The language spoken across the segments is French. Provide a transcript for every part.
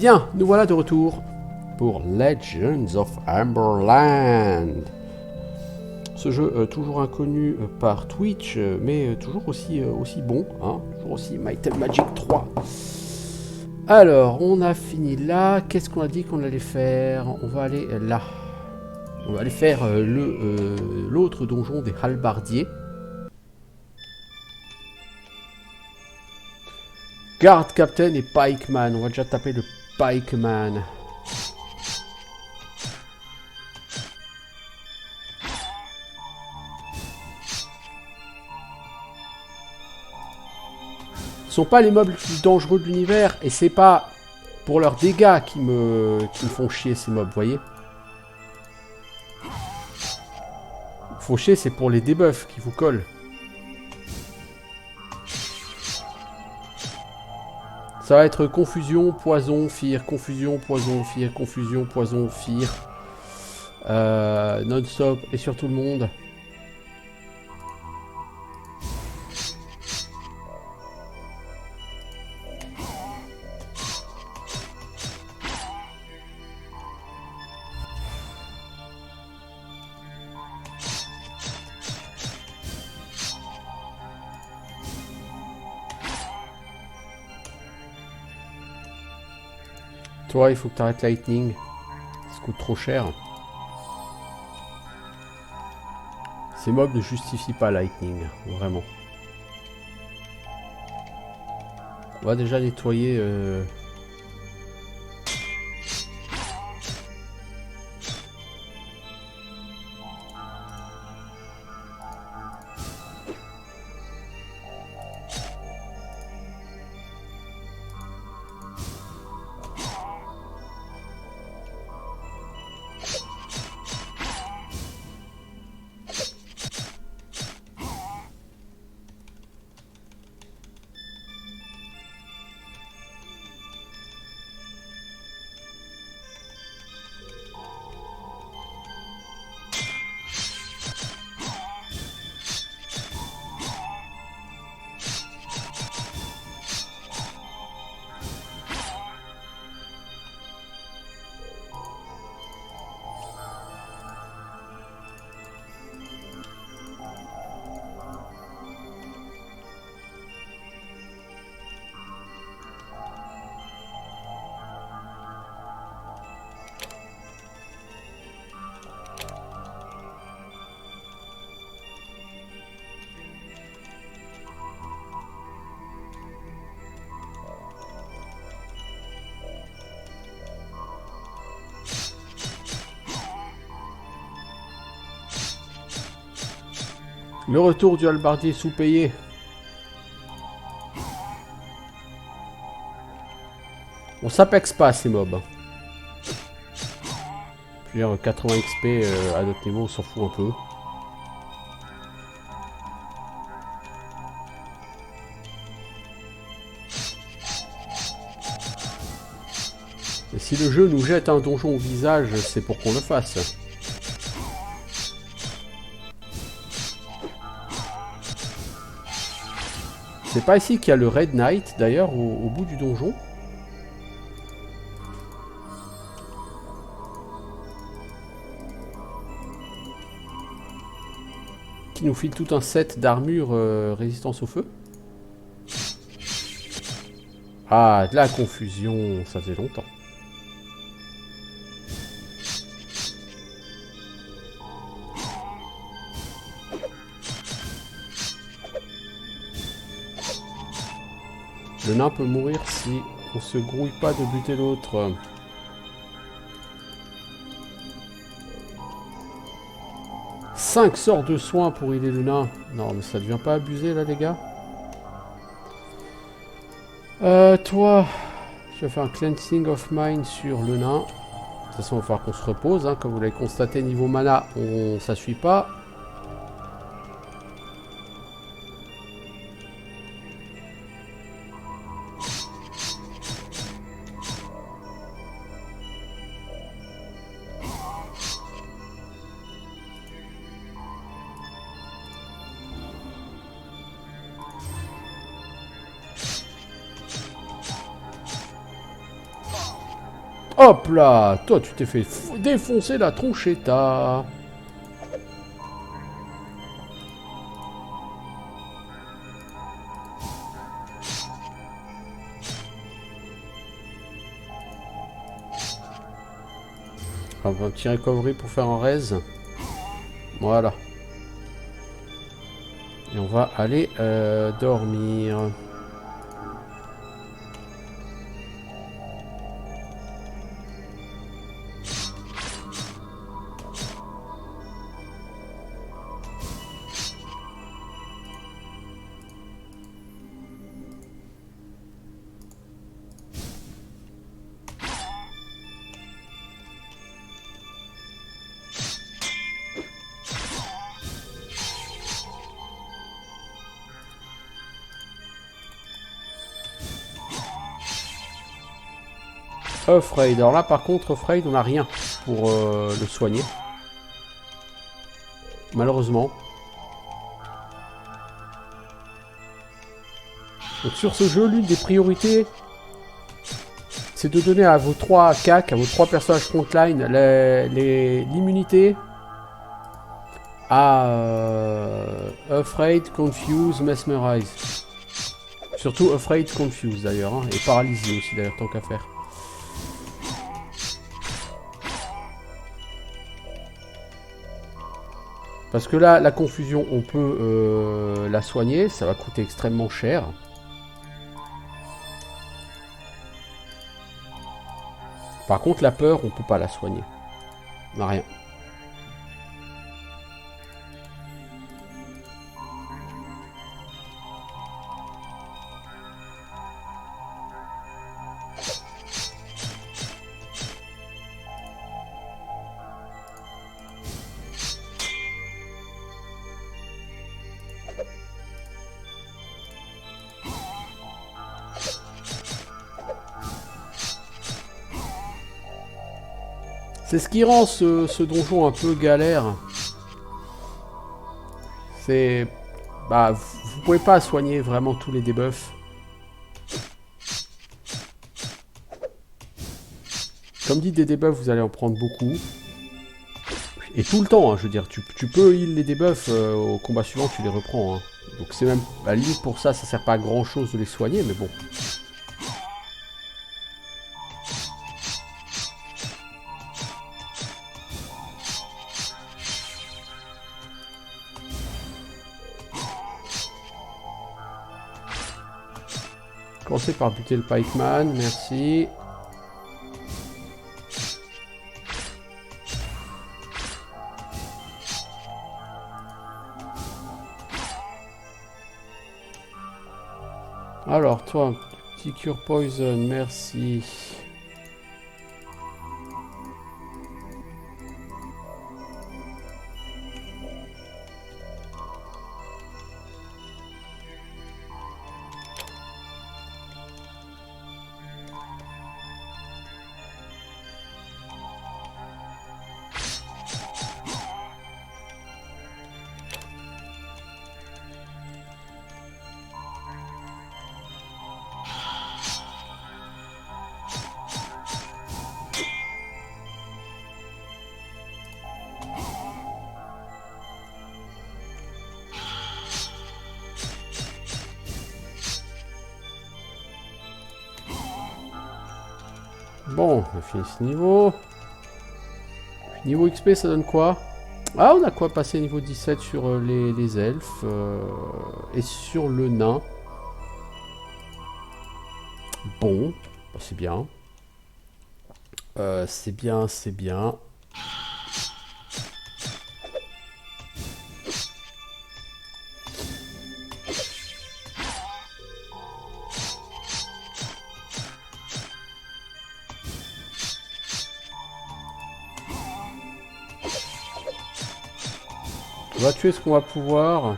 Bien, nous voilà de retour pour Legends of Amberland. Ce jeu toujours inconnu par Twitch, mais toujours aussi bon, hein, toujours aussi Might and Magic 3. Alors, on a fini là. Qu'est-ce qu'on a dit qu'on allait faire? On va aller là. On va aller faire l'autre donjon des halbardiers. Guard Captain et Pikeman. On va déjà taper le Pikeman. Ce sont pas les mobs les plus dangereux de l'univers et c'est pas pour leurs dégâts qui me font chier ces mobs, vous voyez. Faut chier, c'est pour les debuffs qui vous collent. Ça va être confusion, poison, fear, confusion, poison, fear, confusion, poison, fear. Non-stop et sur tout le monde. Toi, il faut que tu arrêtes Lightning. Ça coûte trop cher. Ces mobs ne justifient pas Lightning, vraiment. On va déjà nettoyer... Le retour du halbardier sous-payé. On s'apexe pas ces mobs. Puis 80 XP à notre niveau, on s'en fout un peu. Et si le jeu nous jette un donjon au visage, c'est pour qu'on le fasse. C'est pas ici qu'il y a le Red Knight, d'ailleurs, au bout du donjon. Qui nous file tout un set d'armure résistance au feu. Ah, de la confusion, ça faisait longtemps. Le nain peut mourir si on se grouille pas de buter l'autre. « 5 sorts de soins pour healer le nain. » Non, mais ça devient pas abusé là, les gars. Toi, je vais faire un cleansing of mind sur le nain. De toute façon, il va falloir qu'on se repose. Hein. Comme vous l'avez constaté, niveau mana, ça suit pas. Hop là, toi tu t'es fait défoncer la tronchetta. On va un petit recovery pour faire un raise. Voilà. Et on va aller dormir. Afraid. Alors là par contre Afraid on n'a rien pour le soigner. Malheureusement. Donc sur ce jeu, l'une des priorités, c'est de donner à vos 3 CAC, à vos 3 personnages frontline, l'immunité à Afraid, Confuse, Mesmerize. Surtout Afraid, Confuse d'ailleurs, hein, et Paralysé aussi d'ailleurs, tant qu'à faire. Parce que là, la confusion, on peut la soigner, ça va coûter extrêmement cher. Par contre, la peur, on peut pas la soigner. On n'a rien. C'est ce qui rend ce donjon un peu galère. C'est... Bah, vous pouvez pas soigner vraiment tous les debuffs. Comme dit, des debuffs, vous allez en prendre beaucoup. Et tout le temps, hein, je veux dire, tu peux heal les debuffs, au combat suivant, tu les reprends. Hein. Donc c'est même, à la limite pour ça, ça sert pas à grand chose de les soigner, mais bon. Commencez par buter le pikeman, merci. Alors, toi, petit cure poison, merci. Bon, on a fini ce niveau. Niveau XP, ça donne quoi? Ah, on a quoi passer niveau 17 sur les elfes et sur le nain. Bon, bah, c'est bien. C'est bien, c'est bien. On va tuer ce qu'on va pouvoir.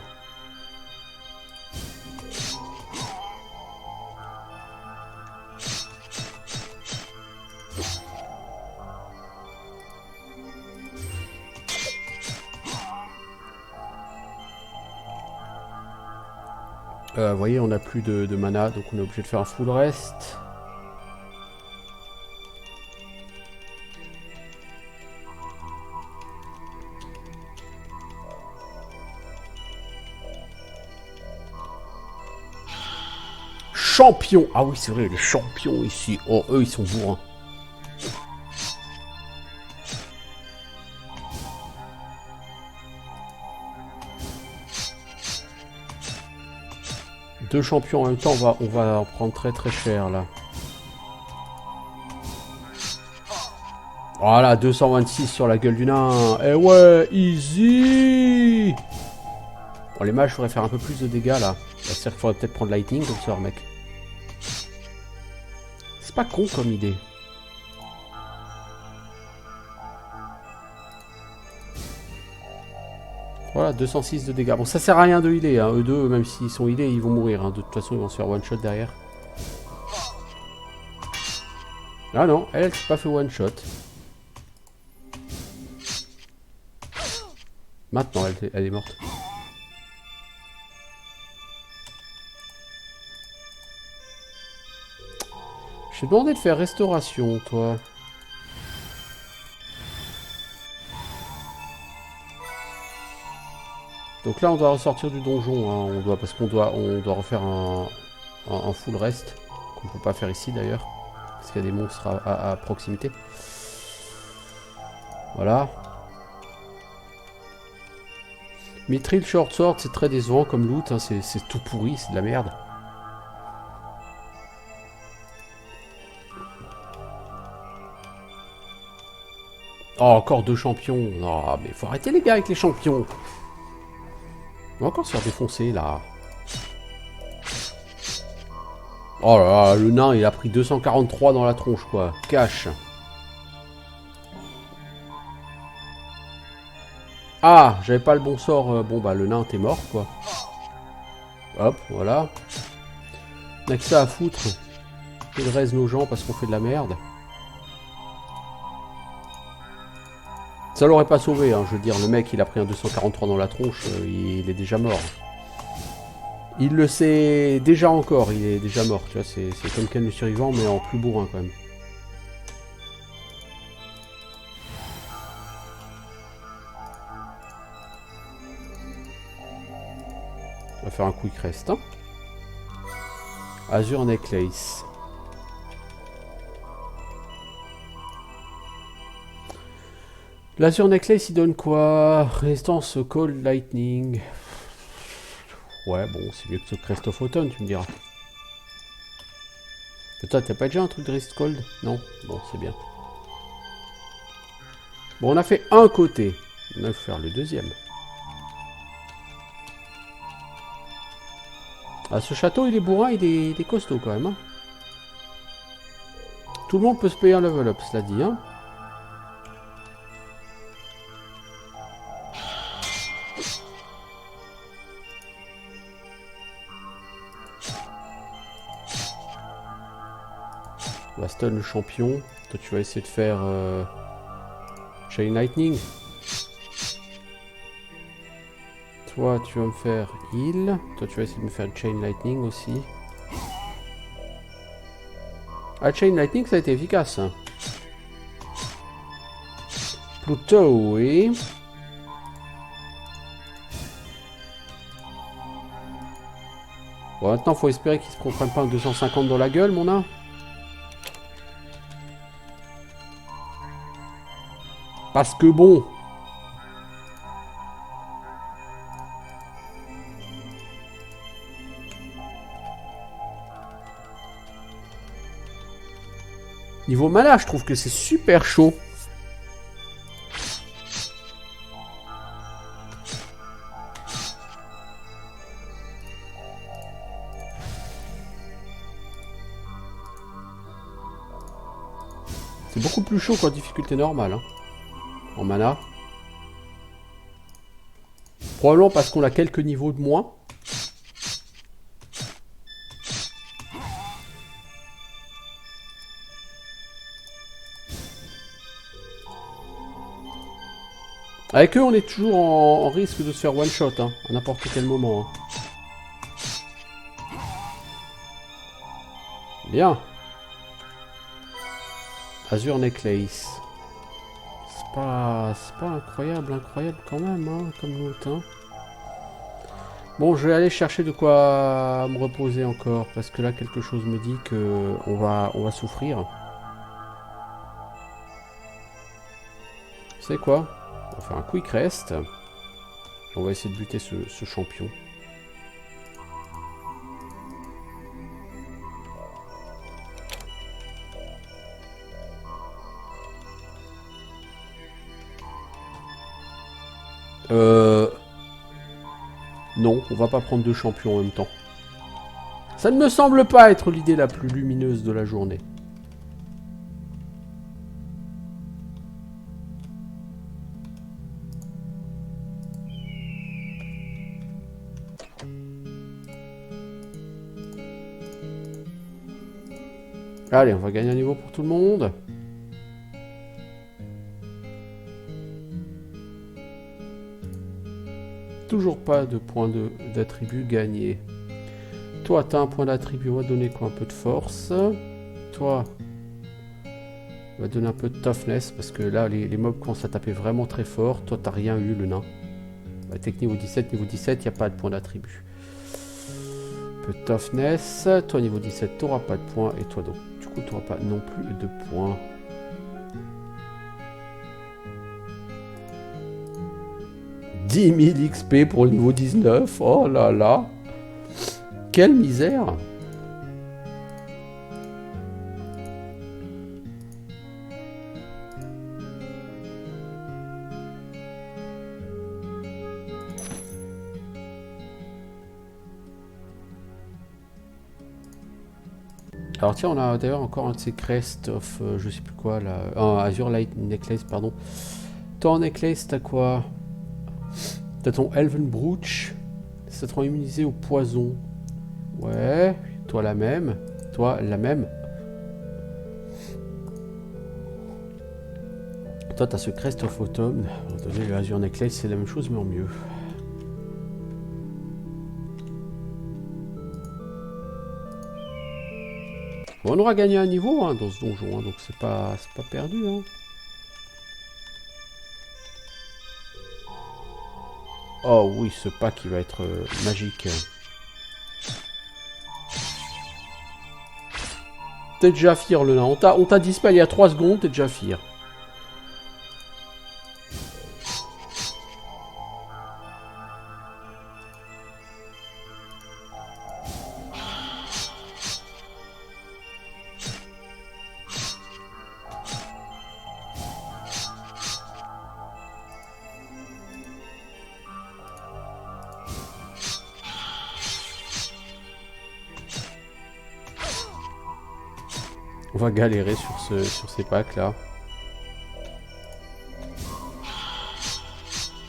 Vous voyez, on n'a plus de mana, donc on est obligé de faire un full rest. champions. Ah oui, c'est vrai, les champions ici. Oh, eux, ils sont bourrins. Deux champions en même temps, on va en prendre très très cher là. Voilà, 226 sur la gueule du nain. Eh ouais, easy. Bon, les mages, il faudrait faire un peu plus de dégâts là. C'est-à-dire qu'il faudrait peut-être prendre lightning comme ça, mec. C'est pas con comme idée. Voilà, 206 de dégâts. Bon, ça sert à rien de healer, hein. Eux deux, même s'ils sont healés, ils vont mourir. Hein. De toute façon, ils vont se faire one shot derrière. Ah non, elle s'est pas fait one shot. Maintenant, elle est morte. Je t'ai demandé de faire restauration, toi. Donc là, on doit ressortir du donjon, hein. Parce qu'on doit refaire un full rest, qu'on peut pas faire ici d'ailleurs, parce qu'il y a des monstres à proximité. Voilà. Mithril Short Sword, c'est très décevant comme loot, hein. C'est tout pourri, c'est de la merde. Oh, encore deux champions. Non, mais faut arrêter les gars avec les champions. On va encore se faire défoncer là. Oh là là, le nain il a pris 243 dans la tronche quoi. Cash. Ah, j'avais pas le bon sort. Bon bah le nain t'es mort quoi. Hop, voilà. On a que ça à foutre. Il reste nos gens parce qu'on fait de la merde. Ça l'aurait pas sauvé, hein, je veux dire, le mec il a pris un 243 dans la tronche, il est déjà mort. Il le sait déjà encore, il est déjà mort, tu vois, c'est comme Ken le survivant, mais en plus bourrin quand même. On va faire un quick rest. Hein. Azure Necklace. L'Azure Necklace, il donne quoi? Résistance au Cold Lightning. Ouais, bon, c'est mieux que ce Crest of Autumn, tu me diras. Et toi, t'as pas déjà un truc de Resist Cold? Non? Bon, c'est bien. Bon, on a fait un côté. On va faire le deuxième. Ah, ce château, il est bourrin, il est costaud quand même. Hein. Tout le monde peut se payer un level up, cela dit. Hein. On va stun le champion. Toi, tu vas essayer de faire Chain Lightning. Toi, tu vas me faire heal. Toi, tu vas essayer de me faire Chain Lightning aussi. Ah, Chain Lightning, ça a été efficace. Hein. Pluto, oui. Bon, maintenant, faut espérer qu'il se comprenne pas un 250 dans la gueule, mon nain. Parce que bon... Niveau mana, je trouve que c'est super chaud. C'est beaucoup plus chaud qu'en difficulté normale. Hein. En mana. Probablement parce qu'on a quelques niveaux de moins. Avec eux, on est toujours en risque de se faire one shot, hein, à n'importe quel moment. Hein. Bien. Azure Necklace. C'est pas incroyable quand même, hein, comme loot. Hein. Bon, je vais aller chercher de quoi me reposer encore, parce que là, quelque chose me dit que on va souffrir. Vous savez quoi? On va faire un quick rest. On va essayer de buter ce champion. Non, on va pas prendre deux champions en même temps. Ça ne me semble pas être l'idée la plus lumineuse de la journée. Allez, on va gagner un niveau pour tout le monde. Toujours pas de points d'attribut gagnés. Toi, t'as un point d'attribut, on va donner quoi? Un peu de force. Toi, on va donner un peu de toughness, parce que là, les mobs commencent à taper vraiment très fort. Toi, t'as rien eu, le nain. Bah, technique niveau 17, il n'y a pas de point d'attribut. Un peu de toughness. Toi, niveau 17, t'auras pas de points. Et toi, donc, du coup, t'auras pas non plus de points. « 10 000 XP pour le niveau 19. Oh là là. Quelle misère. Alors tiens, on a d'ailleurs encore un de ces Crest of, je sais plus quoi là, Azure Light Necklace, pardon. Toi en Necklace, t'as quoi? T'as ton Elven Brooch, ça te rend immunisé au poison. Ouais, toi la même, toi la même. Toi t'as ce Crest of Autumn, on va donner le Azure Necklace, c'est la même chose mais en mieux. Bon, on aura gagné un niveau hein, dans ce donjon, hein, donc c'est pas perdu. Hein. Oh oui, ce pack il va être magique. T'es déjà fier le nain, on t'a dispel il y a 3 secondes, t'es déjà fier. On va galérer sur ces packs là.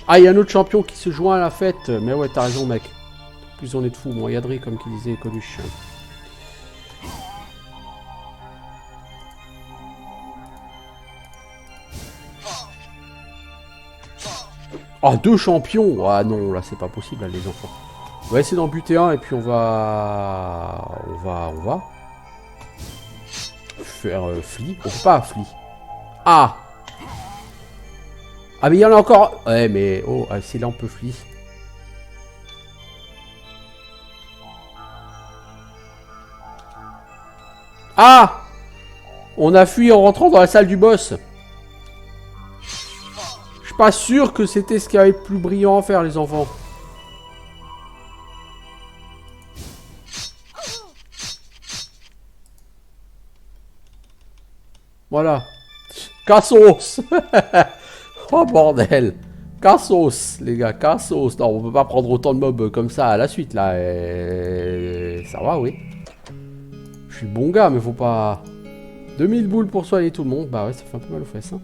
Ah, il y a un autre champion qui se joint à la fête. Mais ouais, t'as raison, mec. Plus on est de fous. Bon, Yadri, comme qui disait Coluche. Ah, 2 champions. Ah non, là, c'est pas possible, là, les enfants. On va essayer d'en buter un et puis on va faire Flea. On peut pas Flea. Ah. Ah, mais il y en a encore. Ouais, mais oh, c'est là on peut Flea. Ah. On a fui en rentrant dans la salle du boss. Je suis pas sûr que c'était ce qu'il y avait de plus brillant à faire, les enfants. Voilà. Cassos. Oh bordel. Cassos, les gars, cassos. Non, on peut pas prendre autant de mobs comme ça à la suite, là. Ça va, oui. Je suis bon gars, mais faut pas... 2000 boules pour soigner tout le monde. Bah ouais, ça fait un peu mal aux fesses, hein.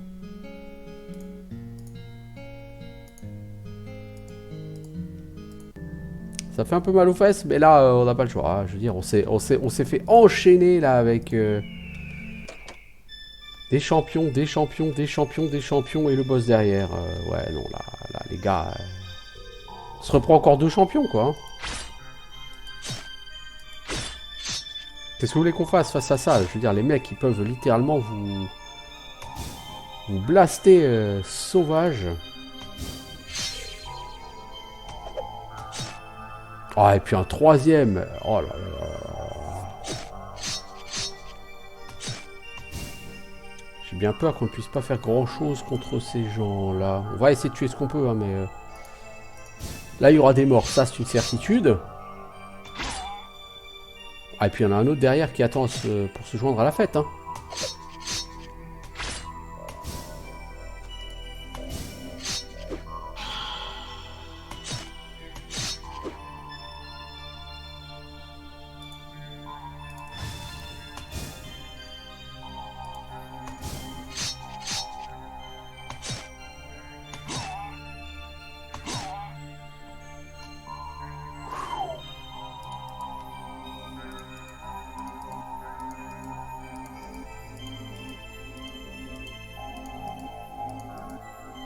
Ça fait un peu mal aux fesses, mais là, on n'a pas le choix. Hein. Je veux dire, on s'est fait enchaîner, là, avec... des champions, des champions, des champions, des champions et le boss derrière. Ouais, non, là les gars... on se reprend encore 2 champions, quoi. Hein. Qu'est-ce que vous voulez qu'on fasse face à ça? Je veux dire, les mecs, ils peuvent littéralement vous blaster sauvage. Ah, et puis un troisième. Oh là là là. J'ai bien peur qu'on ne puisse pas faire grand chose contre ces gens-là. On va essayer de tuer ce qu'on peut, hein, mais... Là, il y aura des morts, ça c'est une certitude. Ah, et puis il y en a un autre derrière qui attend pour se joindre à la fête, hein.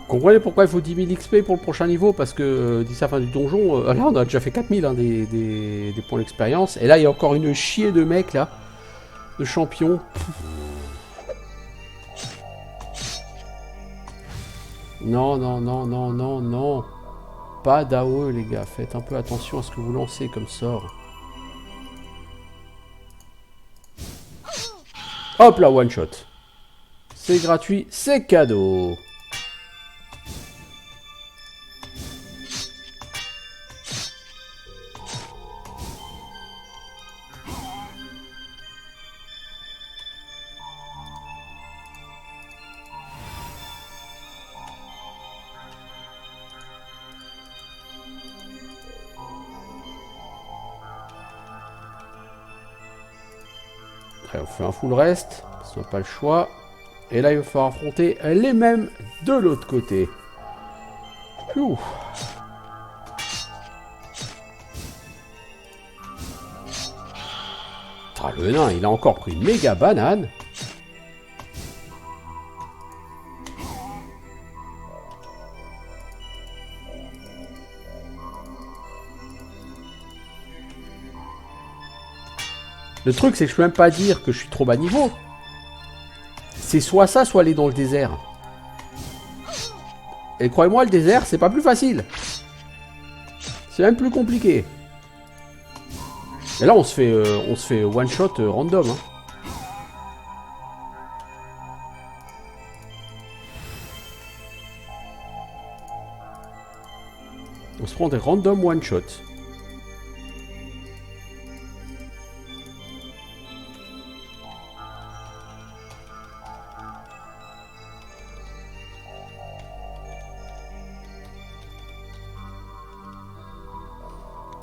Vous comprenez pourquoi il faut 10 000 XP pour le prochain niveau? Parce que d'ici la fin du donjon, là on a déjà fait 4 000 hein, des points d'expérience. Et là il y a encore une chier de mecs là, de champions. Non, non, non, non, non, non. Pas d'AOE les gars, faites un peu attention à ce que vous lancez comme sort. Hop là, one shot. C'est gratuit, c'est cadeau. Allez, on fait un full rest, parce qu'on n'a pas le choix. Et là, il va falloir affronter les mêmes de l'autre côté. Ouh. Ah, le nain, il a encore pris une méga banane. Le truc, c'est que je peux même pas dire que je suis trop bas niveau. C'est soit ça, soit aller dans le désert. Et croyez-moi, le désert, c'est pas plus facile. C'est même plus compliqué. Et là, on se fait one shot random. Hein. On se prend des random one shot.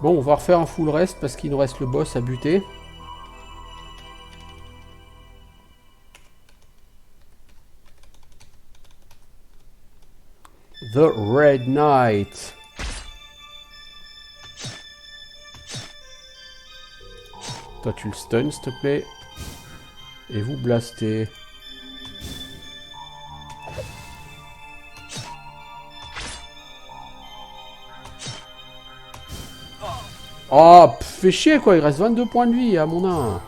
Bon, on va refaire un full rest parce qu'il nous reste le boss à buter. The Red Knight. Toi, tu le stun, s'il te plaît. Et vous blastez. Oh, fais chier quoi, il reste 22 points de vie à mon nain.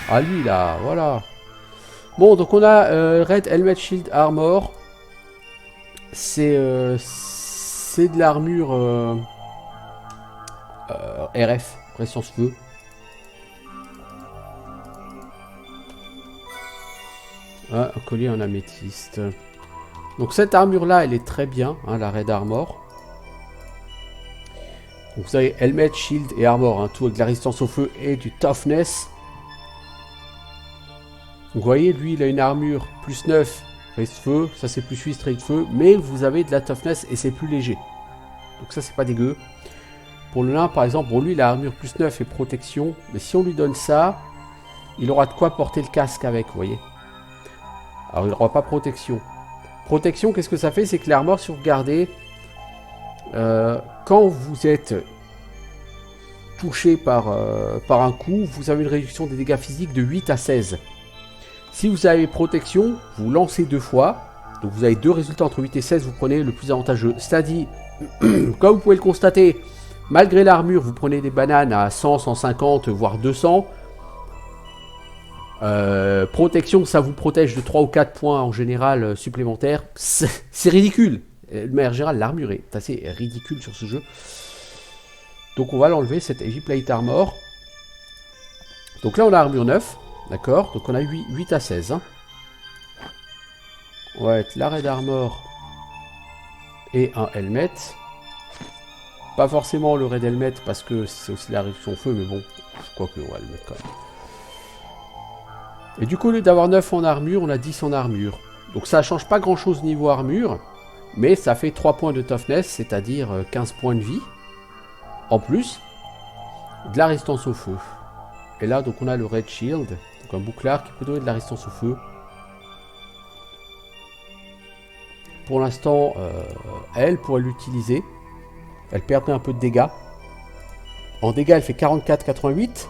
Ah lui là, voilà. Bon, donc on a Red Helmet Shield Armor. C'est de l'armure RF, résistance feu. Ah, un collier en améthyste. Donc cette armure là, elle est très bien, hein, la Red Armor. Donc vous avez Helmet, Shield et Armor, hein, tout avec de la résistance au feu et du Toughness. Donc vous voyez, lui il a une armure plus 9, résiste feu, ça c'est plus 8, résiste feu, mais vous avez de la Toughness et c'est plus léger. Donc ça c'est pas dégueu. Pour le nain par exemple, bon lui il a armure plus 9 et protection, mais si on lui donne ça, il aura de quoi porter le casque avec, vous voyez. Alors il n'aura pas protection. Protection, qu'est-ce que ça fait? C'est que l'armor, si vous regardez, quand vous êtes touché par un coup, vous avez une réduction des dégâts physiques de 8 à 16. Si vous avez protection, vous lancez 2 fois. Donc vous avez 2 résultats entre 8 et 16, vous prenez le plus avantageux. C'est-à-dire, comme vous pouvez le constater, malgré l'armure, vous prenez des bananes à 100, 150, voire 200. Protection, ça vous protège de 3 ou 4 points en général supplémentaires. C'est ridicule. De manière générale, l'armure est assez ridicule sur ce jeu. Donc on va l'enlever, cette Heavy Plate Armor. Donc là on a armure 9. D'accord. Donc on a 8 à 16. Hein. On va être la Red Armor et un Helmet. Pas forcément le Red Helmet parce que c'est aussi la réduction feu, mais bon, quoique on va le mettre quand même. Et du coup, au lieu d'avoir 9 en armure, on a 10 en armure. Donc ça change pas grand chose niveau armure, mais ça fait 3 points de toughness, c'est-à-dire 15 points de vie. En plus, de la résistance au feu. Et là, donc on a le Red Shield, donc un bouclard qui peut donner de la résistance au feu. Pour l'instant, elle, pour l'utiliser, elle perdrait un peu de dégâts. En dégâts, elle fait 44,88.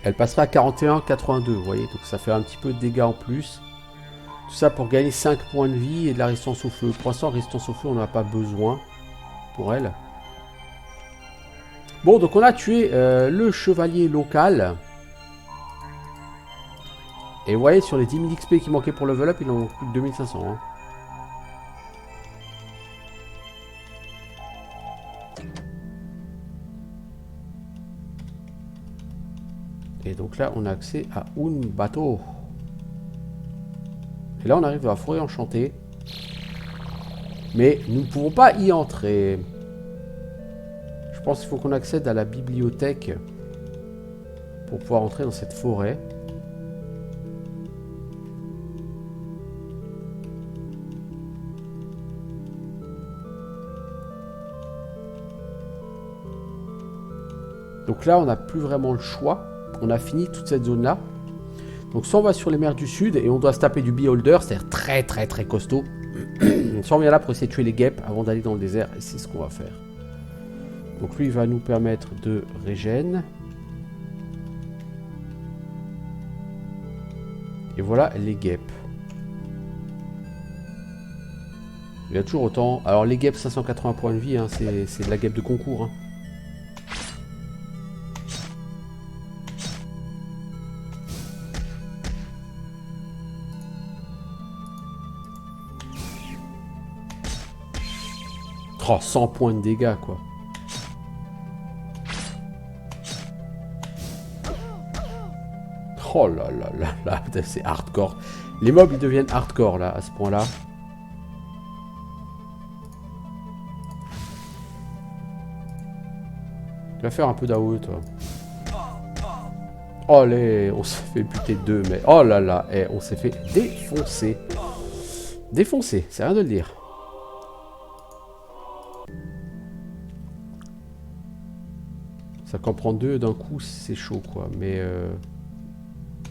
Elle passera à 41,82, vous voyez. Donc ça fait un petit peu de dégâts en plus. Tout ça pour gagner 5 points de vie et de la résistance au feu. Pour l'instant, résistance au feu, on n'en a pas besoin pour elle. Bon, donc on a tué le chevalier local. Et vous voyez, sur les 10 000 XP qui manquaient pour level up, il en manque plus de 2500. Hein. Et donc là, on a accès à un bateau. Et là, on arrive dans la forêt enchantée. Mais nous ne pouvons pas y entrer. Je pense qu'il faut qu'on accède à la bibliothèque pour pouvoir entrer dans cette forêt. Donc là, on n'a plus vraiment le choix. On a fini toute cette zone-là. Donc soit on va sur les mers du sud et on doit se taper du beholder, c'est-à-dire très costaud. Soit on vient là pour essayer de tuer les guêpes avant d'aller dans le désert, et c'est ce qu'on va faire. Donc lui, il va nous permettre de régène. Et voilà les guêpes. Il y a toujours autant. Alors les guêpes, 580 points de vie, hein, c'est de la guêpe de concours. Hein. Oh, 100 points de dégâts, quoi. Oh là là là là, c'est hardcore. Les mobs, ils deviennent hardcore, là, à ce point-là. Tu vas faire un peu d'AOE, toi. Oh, on s'est fait buter 2, mais... Oh là là, on s'est fait défoncer. Défoncer, c'est rien de le dire. Ça qu'en prendre 2 d'un coup, c'est chaud, quoi. Mais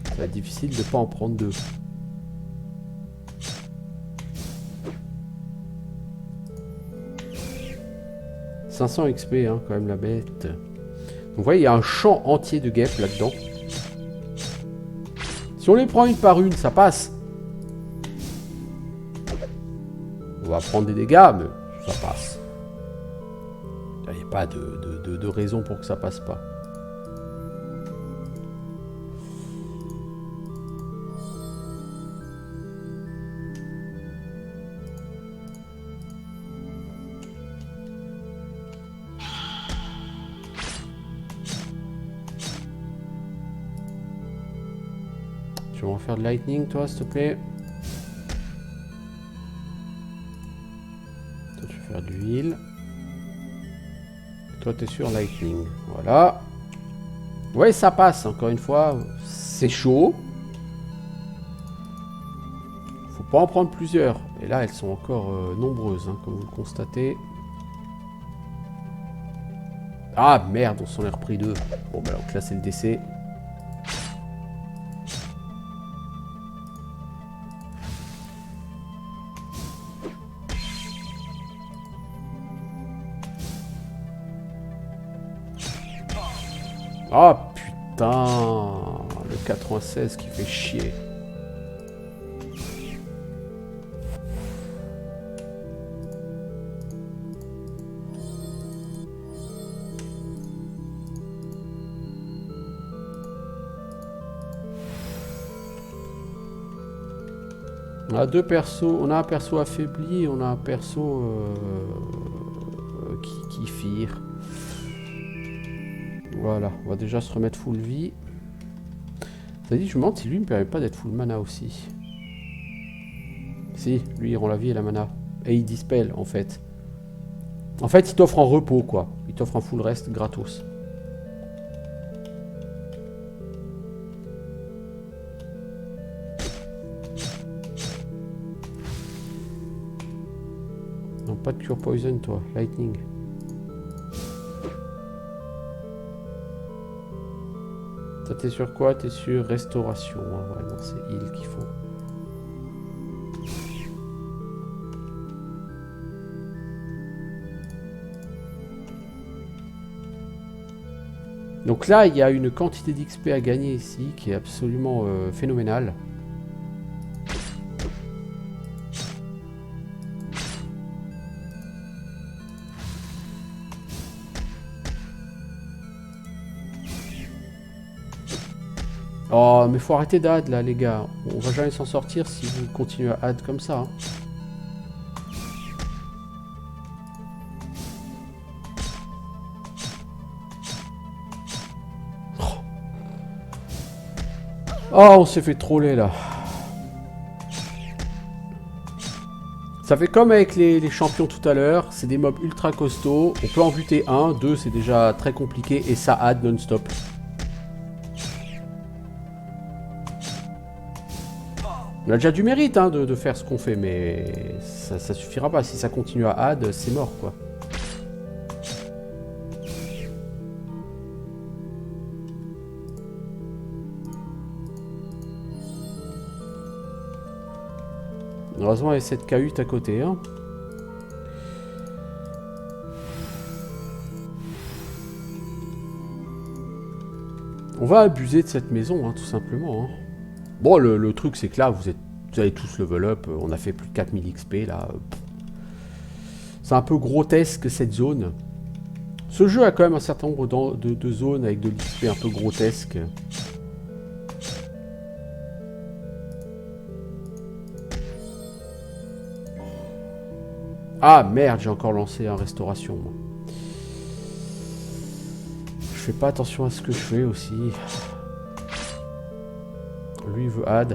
ça va être difficile de pas en prendre 2. « 500 XP, hein, quand même, la bête. » Donc, vous voyez, il y a un champ entier de guêpes là-dedans. Si on les prend une par une, ça passe. On va prendre des dégâts, mais ça passe. Il n'y a pas de raison pour que ça passe pas. Tu vas en faire de lightning, toi, s'il te plaît. Toi, tu vas faire de l'huile. Toi, tu es sur lightning. Voilà. Ouais, ça passe, encore une fois. C'est chaud. Faut pas en prendre plusieurs. Et là, elles sont encore nombreuses, hein, comme vous le constatez. Ah, merde, on s'en est repris 2. Bon, bah, donc là, c'est le décès. Oh putain, le 96 qui fait chier. On a deux persos, on a un perso affaibli, on a un perso qui fire. Voilà, on va déjà se remettre full vie. Ça dit, je me demande si lui ne me permet pas d'être full mana aussi. Si, lui il rend la vie et la mana. Et il dispel en fait. En fait, il t'offre en repos quoi. Il t'offre un full rest gratos. Non, pas de cure poison toi, lightning. Toi t'es sur quoi? T'es sur restauration. Hein. Ouais, non, c'est heal qu'il faut. Donc là, il y a une quantité d'XP à gagner ici qui est absolument phénoménale. Oh, mais faut arrêter d'add là, les gars. On va jamais s'en sortir si vous continuez à add comme ça. Hein. Oh, on s'est fait troller là. Ça fait comme avec les champions tout à l'heure. C'est des mobs ultra costauds. On peut en buter un, deux, c'est déjà très compliqué. Et ça add non-stop. On a déjà du mérite hein, de faire ce qu'on fait, mais ça suffira pas. Si ça continue à add, c'est mort quoi. Heureusement, il y a cette cahute à côté. Hein. On va abuser de cette maison, hein, tout simplement. Hein. Bon, le truc, c'est que là, vous avez tous level up. On a fait plus de 4000 XP, là. C'est un peu grotesque, cette zone. Ce jeu a quand même un certain nombre de zones avec de l'XP un peu grotesque. Ah merde, j'ai encore lancé en restauration. Moi. Je fais pas attention à ce que je fais aussi. Lui il veut add.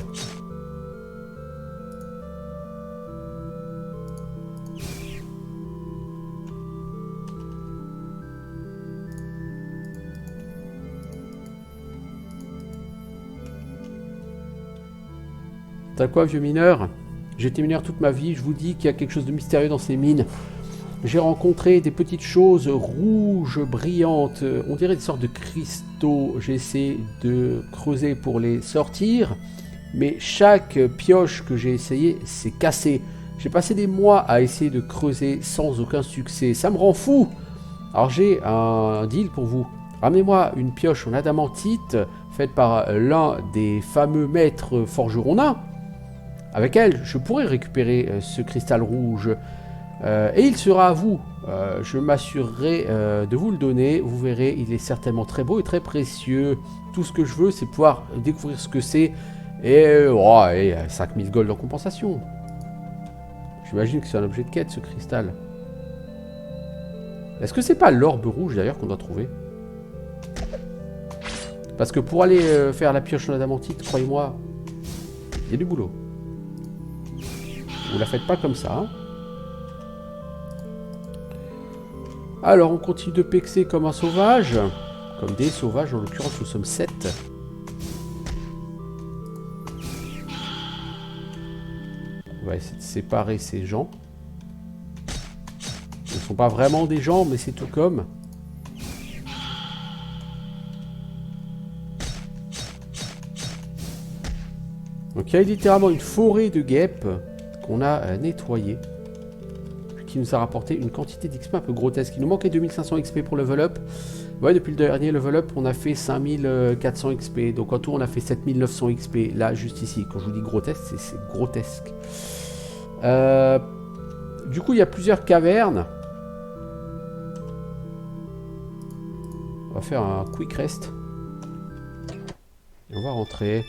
T'as quoi vieux mineur? J'ai été mineur toute ma vie, je vous dis qu'il y a quelque chose de mystérieux dans ces mines. J'ai rencontré des petites choses rouges, brillantes, on dirait des sortes de cristaux. J'ai essayé de creuser pour les sortir, mais chaque pioche que j'ai essayé s'est cassée. J'ai passé des mois à essayer de creuser sans aucun succès, ça me rend fou. Alors j'ai un deal pour vous. Ramenez-moi une pioche en adamantite faite par l'un des fameux maîtres forgerons nains. Avec elle, je pourrais récupérer ce cristal rouge. Et il sera à vous. Je m'assurerai de vous le donner. Vous verrez, il est certainement très beau et très précieux. Tout ce que je veux, c'est pouvoir découvrir ce que c'est. Et 5000 gold en compensation. J'imagine que c'est un objet de quête, ce cristal. Est-ce que c'est pas l'orbe rouge, d'ailleurs, qu'on doit trouver? Parce que pour aller faire la pioche en adamantite, croyez-moi, il y a du boulot. Vous la faites pas comme ça. Hein. Alors, on continue de pexer comme un sauvage. Comme des sauvages, en l'occurrence, nous sommes 7. On va essayer de séparer ces gens. Ce ne sont pas vraiment des gens, mais c'est tout comme. Donc, il y a littéralement une forêt de guêpes qu'on a nettoyée. Qui nous a rapporté une quantité d'XP un peu grotesque. Il nous manquait 2500 XP pour level up. Ouais, depuis le dernier level up, on a fait 5400 XP. Donc en tout, on a fait 7900 XP. Là, juste ici. Quand je vous dis grotesque, c'est grotesque. Du coup, il y a plusieurs cavernes. On va faire un quick rest. Et on va rentrer.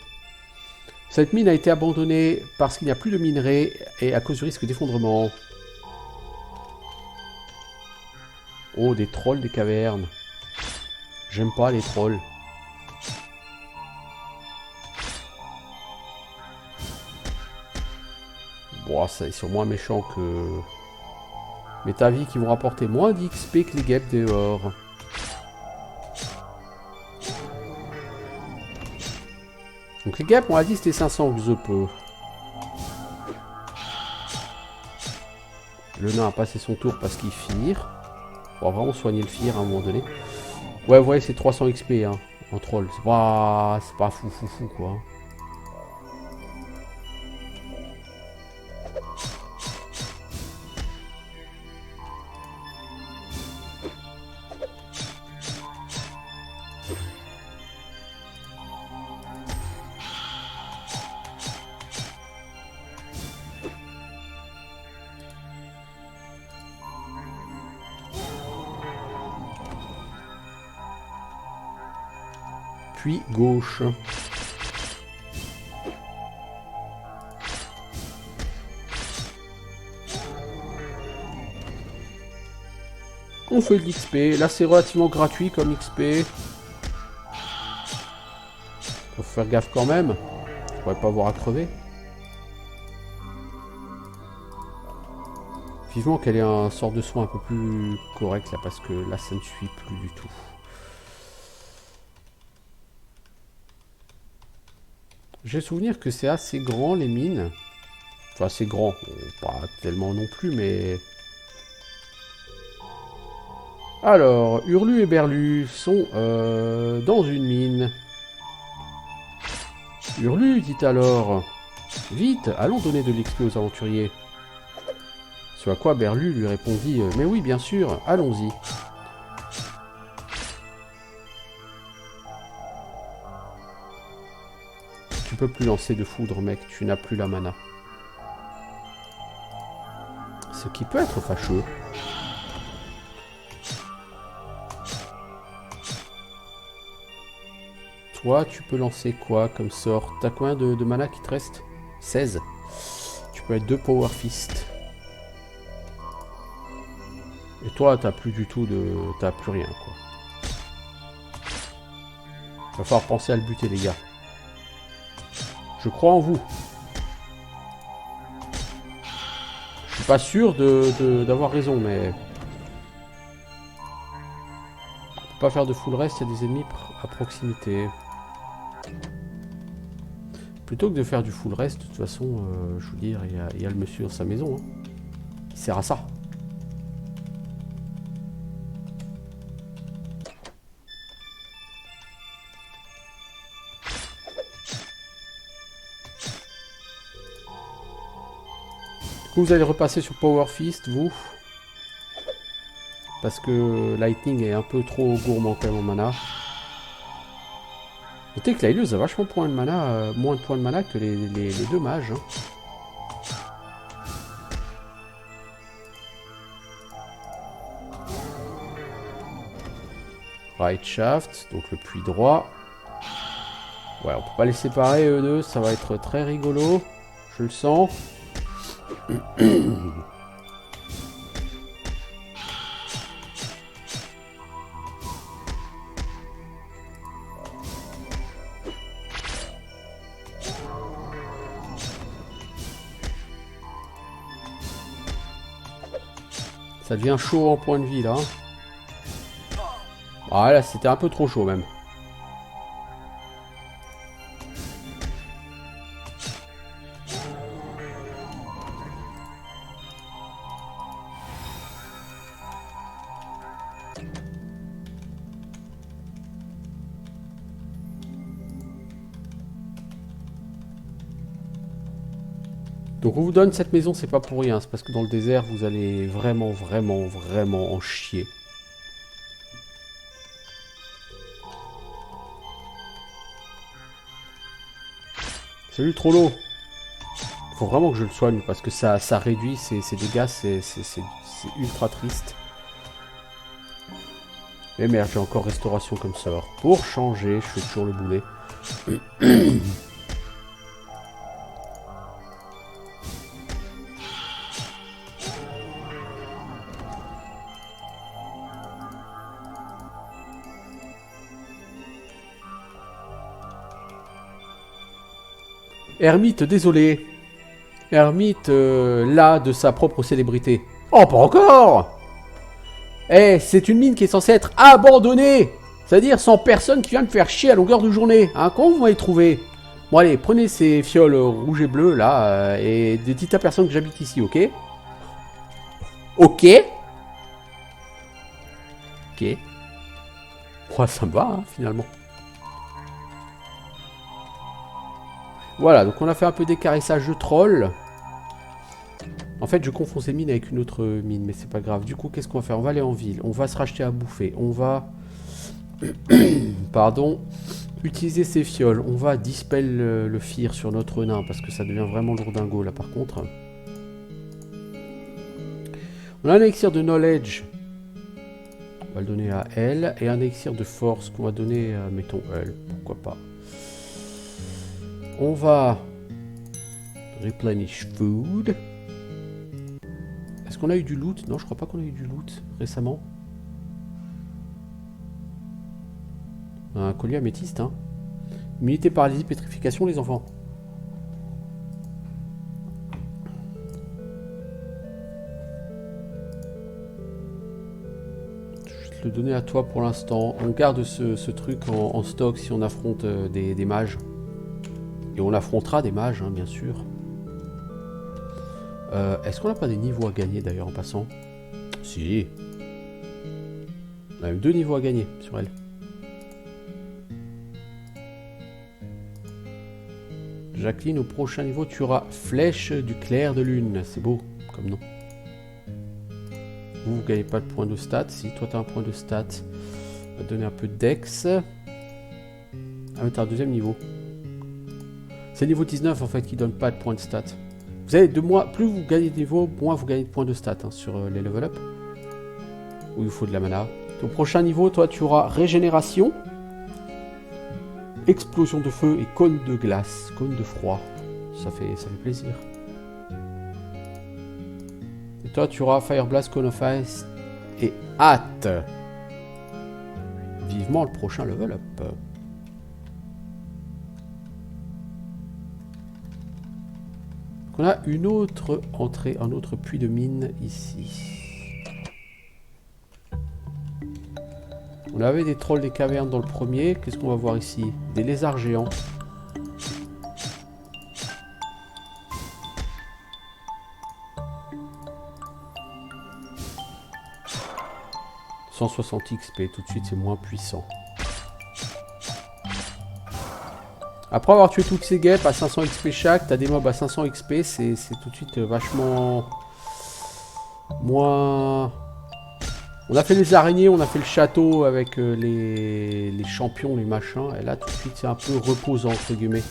Cette mine a été abandonnée parce qu'il n'y a plus de minerais et à cause du risque d'effondrement. Oh, des trolls des cavernes. J'aime pas les trolls. Bon, ça, ils sont moins méchants que... Mais t'as vu qu'ils vont rapporter moins d'XP que les guêpes dehors. Donc les guêpes, on a dit c'était 500 que je peux. Le nain a passé son tour parce qu'il fire. On va vraiment soigner le fire à un moment donné. Ouais, vous voyez, c'est 300 XP hein, en troll. C'est pas fou quoi. Puis gauche. On fait de l'XP. Là, c'est relativement gratuit comme XP. Faut faire gaffe quand même. On pourrait pas avoir à crever. Vivement qu'elle ait un sort de soin un peu plus correct là, parce que là, ça ne suit plus du tout. J'ai souvenir que c'est assez grand les mines. Enfin, c'est grand. Pas tellement non plus, mais... Alors, Hurlu et Berlu sont dans une mine. Hurlu dit alors: Vite, allons donner de l'XP aux aventuriers. Ce à quoi Berlu lui répondit: Mais oui, bien sûr, allons-y. Tu peux plus lancer de foudre, mec, tu n'as plus la mana. Ce qui peut être fâcheux. Toi, tu peux lancer quoi comme sort? T'as combien de mana qui te reste? 16. Tu peux être 2 Power Fist. Et toi, t'as plus du tout de... T'as plus rien, quoi. Va falloir penser à le buter, les gars. Je crois en vous. Je suis pas sûr d'avoir raison, mais... On peut pas faire de full rest, il y a des ennemis à proximité. Plutôt que de faire du full rest, de toute façon, je veux dire, il y a le monsieur dans sa maison. Hein. Il sert à ça. Vous allez repasser sur Power Fist, vous. Parce que Lightning est un peu trop gourmand quand même en mana. Notez que Laelius a vachement moins de points de mana que les deux mages. Hein. Right Shaft, donc le puits droit. Ouais, on peut pas les séparer eux deux, ça va être très rigolo. Je le sens. Ça devient chaud en point de vie là. Ah là c'était un peu trop chaud même. Donc on vous donne cette maison, c'est pas pour rien, c'est parce que dans le désert vous allez vraiment en chier. Salut Trollo. Faut vraiment que je le soigne parce que ça réduit ses dégâts, c'est ultra triste. Et merde, j'ai encore restauration comme sort. Pour changer, je fais toujours le boulet. Hermite, désolé. Hermite, là, de sa propre célébrité. Oh, pas encore! Eh, c'est une mine qui est censée être abandonnée! C'est-à-dire sans personne qui vient me faire chier à longueur de journée. Hein, comment vous m'avez trouvé? Bon, allez, prenez ces fioles rouges et bleues, là, et dites à personne que j'habite ici, ok? Ok? Ok. Ouais, ça me va, hein, finalement. Voilà, donc on a fait un peu d'écarissage de troll. En fait, je confonds ces mines avec une autre mine, mais c'est pas grave. Du coup, qu'est-ce qu'on va faire? On va aller en ville, on va se racheter à bouffer, on va... Pardon. Utiliser ces fioles, on va dispel le fear sur notre nain, parce que ça devient vraiment lourdingo, là, par contre. On a un élixir de knowledge. On va le donner à elle. Et un élixir de force qu'on va donner à, mettons, elle. Pourquoi pas. On va... replenish food. Est-ce qu'on a eu du loot? Non, je crois pas qu'on a eu du loot récemment. Un collier améthyste, hein. Immunité paralysie, pétrification, les enfants. Je vais te le donner à toi pour l'instant. On garde ce truc en stock si on affronte des mages. Et on affrontera des mages, hein, bien sûr. Est-ce qu'on n'a pas des niveaux à gagner d'ailleurs en passant? Si. On a même 2 niveaux à gagner sur elle. Jacqueline, au prochain niveau, tu auras Flèche du clair de lune. C'est beau comme nom. Vous gagnez pas de points de stats. Si, toi, tu as un point de stats. On va donner un peu de dex. Ah, mais t'as un deuxième niveau. C'est le niveau 19 en fait qui donne pas de points de stats. Vous avez plus vous gagnez de niveau, moins vous gagnez de points de stats hein, sur les level up. Où il faut de la mana. Au prochain niveau, toi, tu auras régénération. Explosion de feu et cône de glace, cône de froid. Ça fait plaisir. Et toi, tu auras Fire Blast, Cone of Ice et hâte. Vivement le prochain level up. On a une autre entrée, un autre puits de mine ici. On avait des trolls des cavernes dans le premier. Qu'est-ce qu'on va voir ici? Des lézards géants. « 160 XP, tout de suite c'est moins puissant. Après avoir tué toutes ces guêpes à 500 XP chaque, t'as des mobs à 500 XP, c'est tout de suite vachement moins... On a fait les araignées, on a fait le château avec les champions, les machins, et là tout de suite c'est un peu reposant entre guillemets.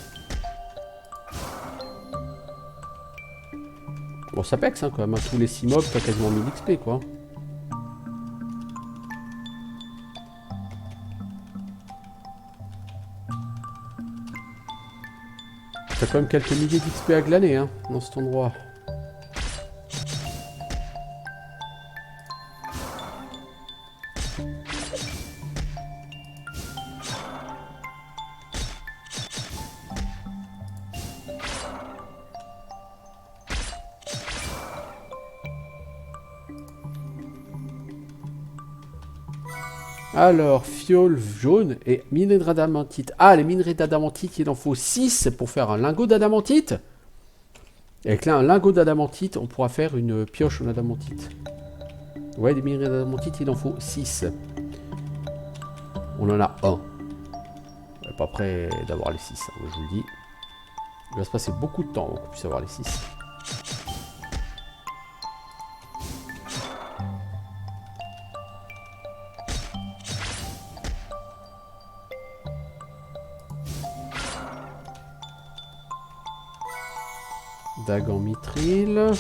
Bon ça pexe hein, quand même, hein. Tous les 6 mobs t'as quasiment 1000 XP quoi. T'as quand même quelques milliers d'XP à glaner hein, dans cet endroit. Alors, fiole jaune et minerai d'adamantite. Ah, les minerais d'adamantite, il en faut 6 pour faire un lingot d'adamantite. Et avec là, un lingot d'adamantite, on pourra faire une pioche en adamantite. Ouais, des minerais d'adamantite, il en faut 6. On en a 1. On n'est pas prêt d'avoir les 6, hein, je vous le dis. Il va se passer beaucoup de temps avant qu'on puisse avoir les 6. Dague en mithril.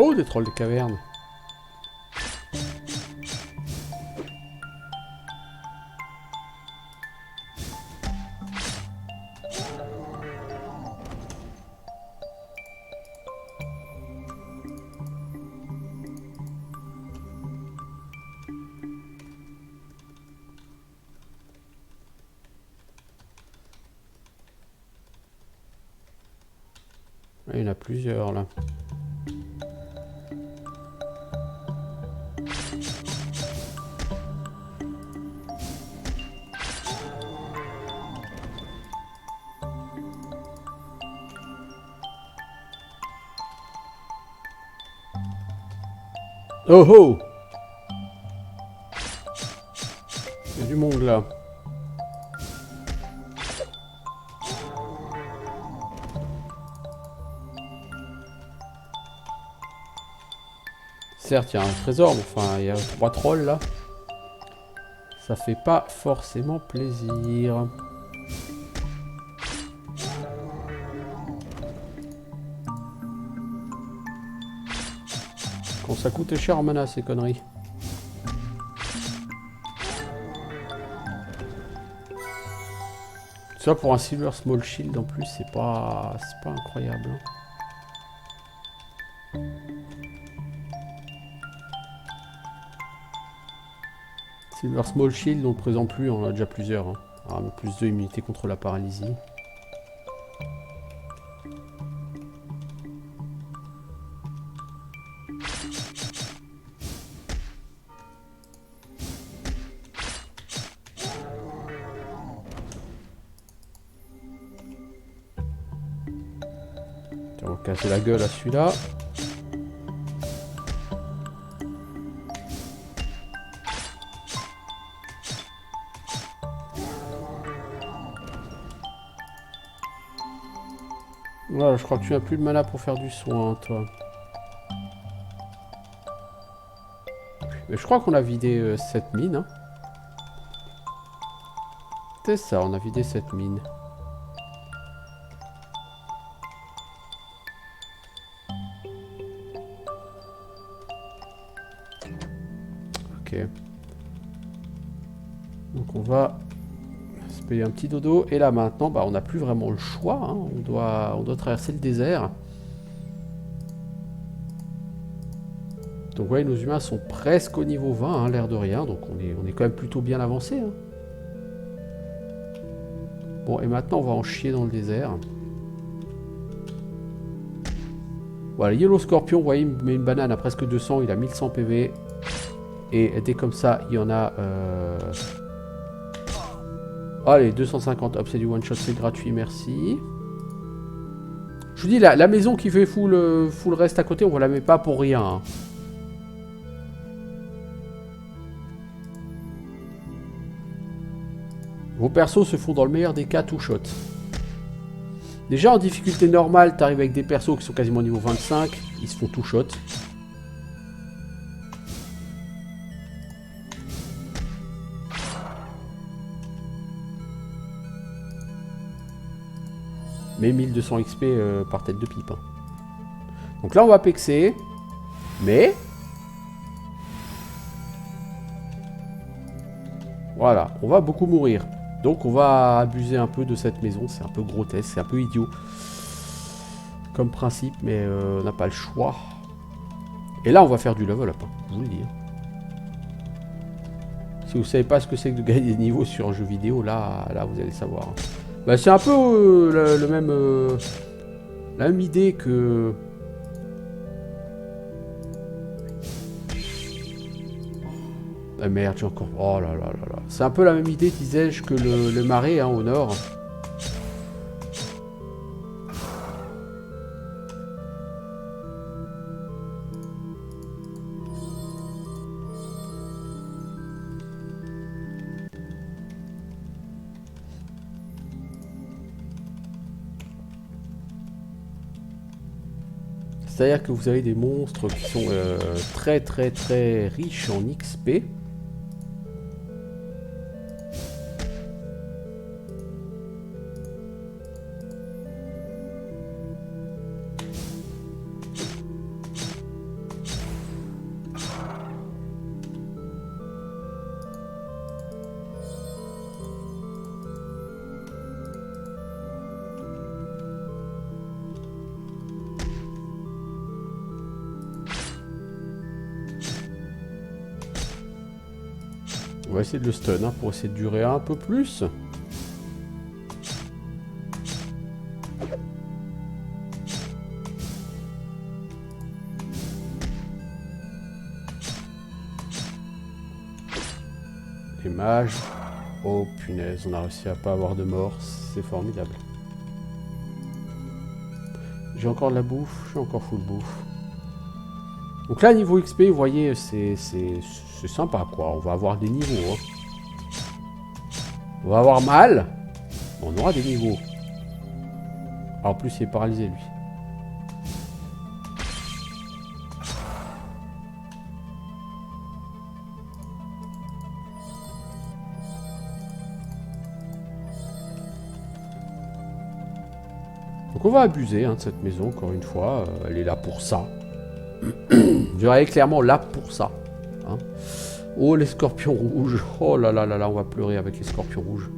Oh, des trolls de caverne. Il y en a plusieurs là. Oh oh! Il y a du monde là. Certes, il y a un trésor, mais enfin, il y a 3 trolls là. Ça fait pas forcément plaisir. Quand ça coûte cher en mana ces conneries. Ça pour un Silver Small Shield en plus, c'est pas incroyable. Silver Small Shield, on ne présente plus, on en a déjà plusieurs. Hein. Ah, mais plus de immunité contre la paralysie. On va casser la gueule à celui-là. Voilà, je crois que tu n'as plus de mana pour faire du soin, toi. Mais je crois qu'on a vidé cette mine. Hein. C'est ça, on a vidé cette mine. Ok. Donc on va se payer un petit dodo. Et là maintenant, bah, on n'a plus vraiment le choix. Hein. On doit traverser le désert. Donc ouais, nos humains sont presque au niveau 20, hein, l'air de rien. Donc on est quand même plutôt bien avancé. Hein. Bon, et maintenant on va en chier dans le désert. Voilà, Yellow Scorpion, vous voyez, il met une banane à presque 200, il a 1100 PV. Et dès comme ça, il y en a... Allez, 250, hop, c'est du one shot, c'est gratuit, merci. Je vous dis, la maison qui fait full reste à côté, on ne la met pas pour rien. Hein. Vos persos se font dans le meilleur des cas tout shot. Déjà en difficulté normale, tu arrives avec des persos qui sont quasiment niveau 25, ils se font tout shot. Mais 1200 XP par tête de pipe. Hein. Donc là on va pexer. Mais... Voilà, on va beaucoup mourir. Donc on va abuser un peu de cette maison. C'est un peu grotesque, c'est un peu idiot. Comme principe, mais on n'a pas le choix. Et là on va faire du level up, hein, je vous le dis. Si vous savez pas ce que c'est que de gagner des niveaux sur un jeu vidéo, là vous allez savoir. Bah, c'est un peu la même idée que... Ah merde, j'ai encore... Oh là là là là. C'est un peu la même idée, disais-je, que le marais, hein, au nord. C'est-à-dire que vous avez des monstres qui sont très très très riches en XP. On va essayer de le stun hein, pour essayer de durer un peu plus. Et mage. Oh punaise, on a réussi à pas avoir de mort. C'est formidable. J'ai encore de la bouffe. Je suis encore full bouffe. Donc là, niveau XP, vous voyez, c'est sympa, quoi. On va avoir des niveaux. Hein. On va avoir mal. On aura des niveaux. Alors, en plus, il est paralysé, lui. Donc on va abuser hein, de cette maison, encore une fois. Elle est là pour ça. Je dirais clairement là pour ça. Hein. Oh, les scorpions rouges. Oh là là là là, on va pleurer avec les scorpions rouges.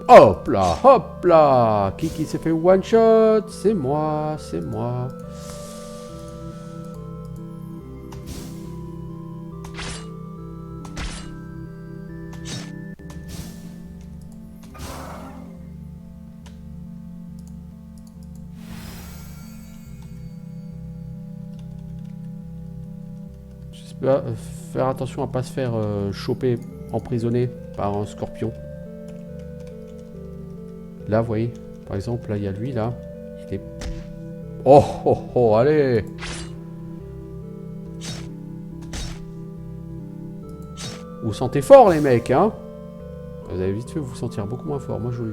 Hop là. Qui s'est fait one shot? C'est moi, c'est moi. Faire attention à pas se faire choper, emprisonner par un scorpion. Là, vous voyez, par exemple, là, il y a lui, là. Il est... Oh, oh, oh, allez! Vous sentez fort, les mecs, hein? Vous avez vite fait vous sentir beaucoup moins fort, moi, je vous le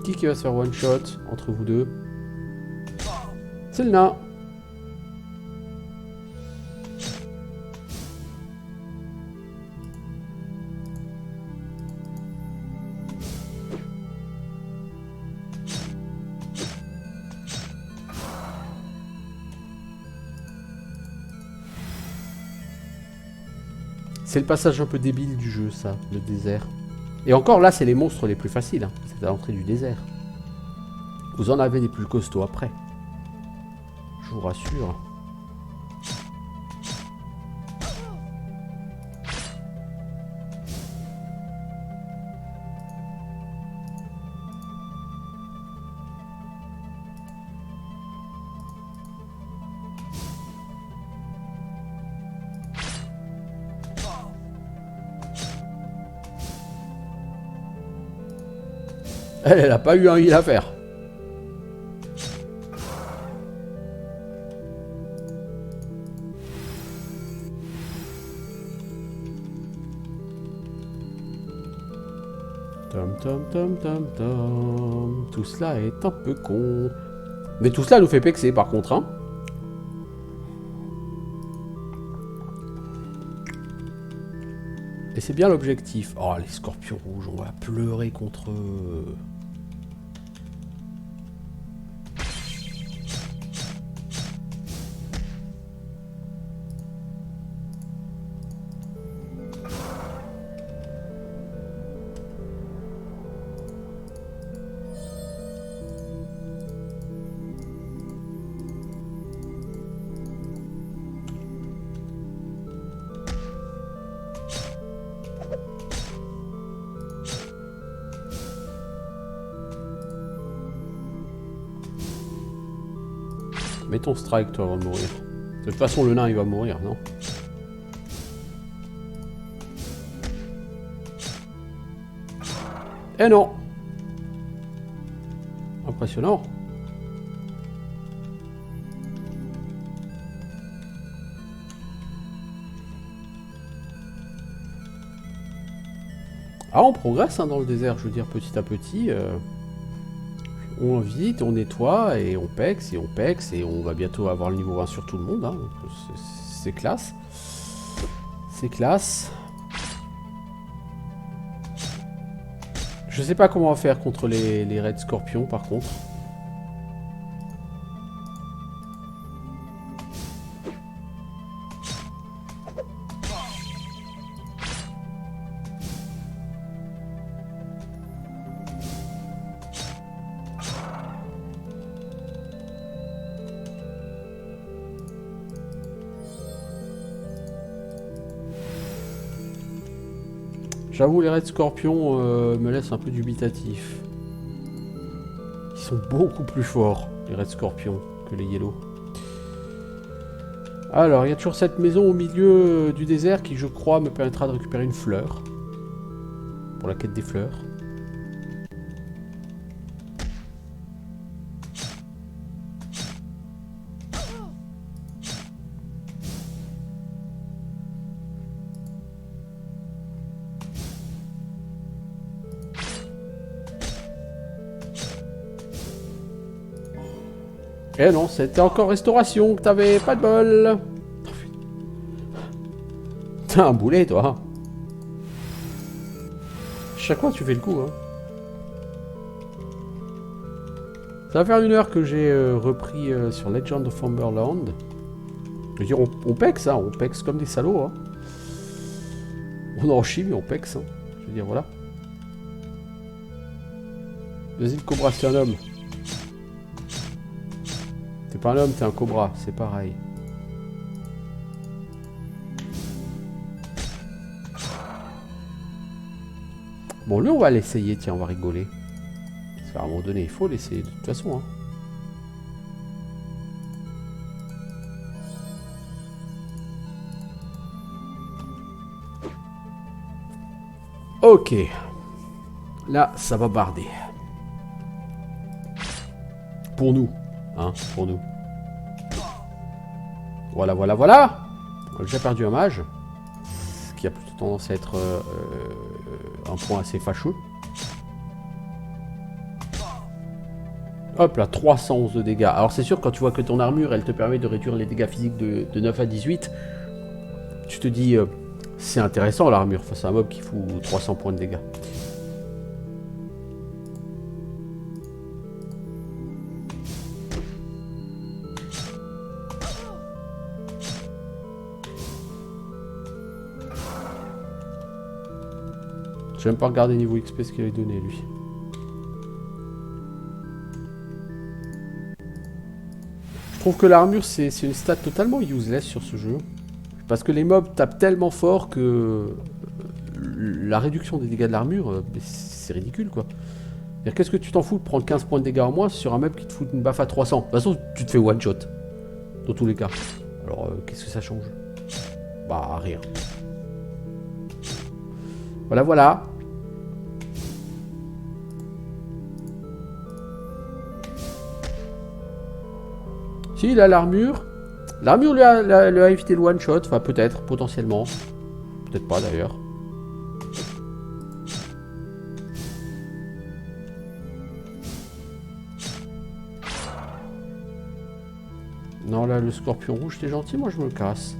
dis. Qui va se faire one shot entre vous deux? C'est le nain. C'est le passage un peu débile du jeu, ça, le désert. Et encore là, c'est les monstres les plus faciles. Hein. C'est à l'entrée du désert. Vous en avez des plus costauds après. Je vous rassure. Elle a pas eu un heal à faire. Tom. Tout cela est un peu con. Mais tout cela nous fait pexer par contre, hein. Et c'est bien l'objectif. Oh, les scorpions rouges, on va pleurer contre eux. Mets ton strike, toi, avant de mourir. De toute façon, le nain, il va mourir, non? Eh non! Impressionnant. Ah, on progresse hein, dans le désert, je veux dire, petit à petit. On visite, on nettoie, et on pexe, et on va bientôt avoir le niveau 1 sur tout le monde. Hein. C'est classe. C'est classe. Je sais pas comment on va faire contre les raids scorpions, par contre. J'avoue, les Red Scorpions me laissent un peu dubitatif. Ils sont beaucoup plus forts, les Red Scorpions, que les Yellow. Alors, il y a toujours cette maison au milieu du désert qui, je crois, me permettra de récupérer une fleur. Pour la quête des fleurs. Eh non, c'était encore restauration, que t'avais pas de bol. T'es un boulet, toi. Chaque fois, tu fais le coup, hein. Ça va faire 1 heure que j'ai repris sur Legend of Amberland. Je veux dire, on pexe, hein, on pexe comme des salauds, hein. On en chie, mais on pexe, hein. Je veux dire, voilà. Vas-y, le cobra, c'est un homme. T'es pas un homme, t'es un cobra, c'est pareil. Bon, lui, on va l'essayer, tiens, on va rigoler. Parce qu'à un moment donné, il faut l'essayer, de toute façon, hein. Ok. Là, ça va barder. Pour nous. Hein, pour nous. Voilà, voilà, voilà. On a déjà perdu un mage. Ce qui a plutôt tendance à être un point assez fâcheux. Hop là, 311 de dégâts. Alors c'est sûr, quand tu vois que ton armure, elle te permet de réduire les dégâts physiques de 9 à 18, tu te dis, c'est intéressant l'armure face à un mob qui fout 300 points de dégâts. J'ai même pas regardé niveau XP ce qu'il avait donné lui. Je trouve que l'armure c'est une stat totalement useless sur ce jeu. Parce que les mobs tapent tellement fort que la réduction des dégâts de l'armure, c'est ridicule quoi. Qu'est-ce que tu t'en fous de prendre 15 points de dégâts en moins sur un mob qui te fout une baffe à 300? De toute façon, tu te fais one shot. Dans tous les cas. Alors, qu'est-ce que ça change? Bah, rien. Voilà, voilà. Si, il a l'armure. L'armure lui a évité le one shot. Enfin, peut-être, potentiellement. Peut-être pas d'ailleurs. Non, là, le scorpion rouge, t'es gentil, moi je me casse.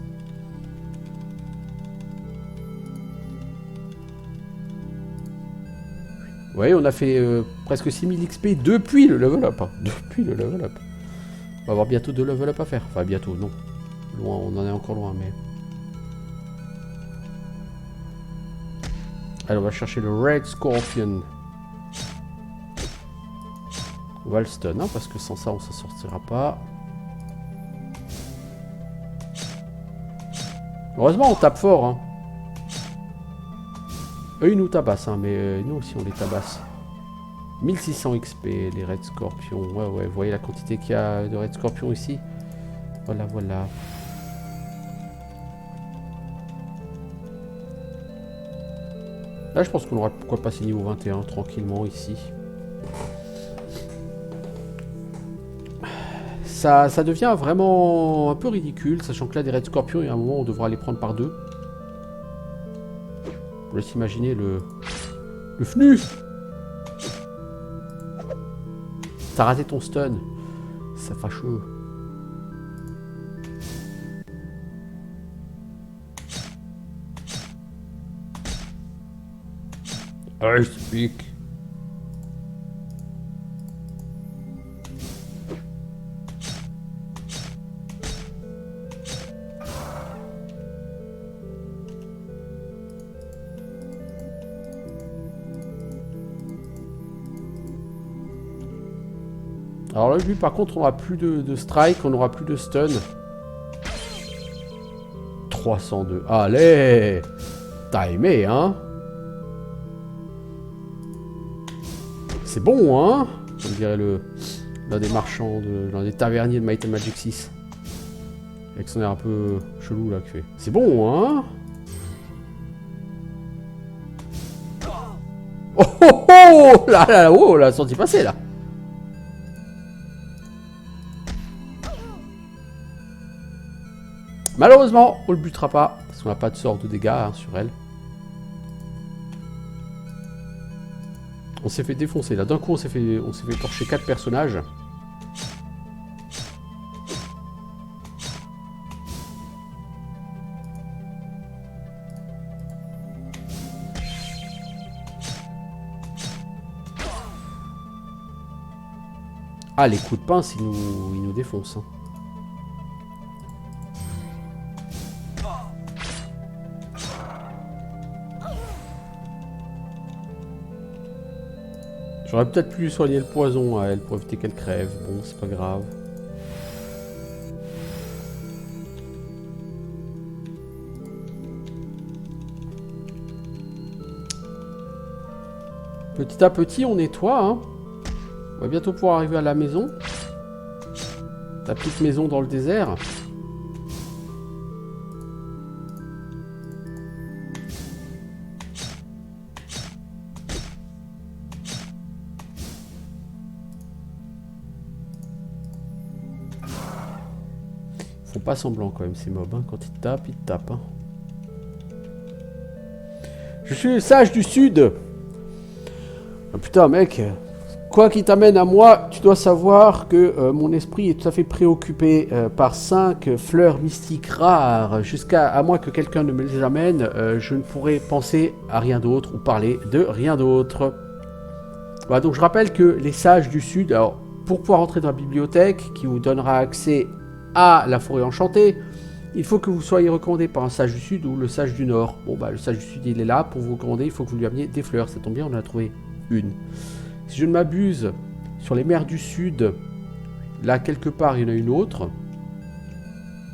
Ouais, on a fait presque 6000 XP depuis le level up. Hein. Depuis le level up. On va avoir bientôt 2 level up à faire. Enfin, bientôt, non. Loin, on en est encore loin, mais... Allez, on va chercher le Red Scorpion. On va le stun, hein, parce que sans ça, on s'en sortira pas. Heureusement, on tape fort. Hein. Eux, ils nous tabassent, hein, mais nous aussi, on les tabasse. 1600 XP, les Red Scorpions. Ouais, ouais, vous voyez la quantité qu'il y a de Red Scorpions ici. Voilà, voilà. Là, je pense qu'on aura pourquoi passer niveau 21 tranquillement ici. Ça devient vraiment un peu ridicule, sachant que là, des Red Scorpions, il y a un moment, on devra les prendre par deux. Je vous laisse imaginer le FNU. T'as raté ton stun. C'est fâcheux. I speak. Alors là, lui, par contre, on aura plus de strike, on aura plus de stun. 302. Allez! T'as aimé, hein? c'est bon, hein? Comme dirait l'un des marchands, l'un des taverniers de Might and Magic 6. Avec son air un peu chelou là, qui fait. C'est bon, hein? Oh oh oh! Là, là, oh, on l'a senti passer là. Malheureusement, on le butera pas, parce qu'on n'a pas de sort de dégâts hein, sur elle. On s'est fait défoncer là. D'un coup, on s'est fait torcher 4 personnages. Ah, les coups de pince, ils nous défoncent. Hein. J'aurais peut-être pu soigner le poison à elle pour éviter qu'elle crève. Bon, c'est pas grave. Petit à petit, on nettoie. Hein. On va bientôt pouvoir arriver à la maison. La petite maison dans le désert. Ils font pas semblant quand même ces mobs. Hein. Quand ils te tapent. Hein. Je suis le sage du sud. Ah, putain mec. Quoi qu'il t'amène à moi, tu dois savoir que mon esprit est tout à fait préoccupé par 5 fleurs mystiques rares. À moins que quelqu'un ne me les amène, je ne pourrais penser à rien d'autre ou parler de rien d'autre. Voilà, donc je rappelle que les sages du sud, alors pour pouvoir entrer dans la bibliothèque qui vous donnera accès à la forêt enchantée, il faut que vous soyez recommandé par un sage du sud ou le sage du nord. Bon bah le sage du sud il est là, pour vous recommander il faut que vous lui ameniez des fleurs, ça tombe bien on en a trouvé une. Si je ne m'abuse, sur les mers du sud, là quelque part il y en a une autre.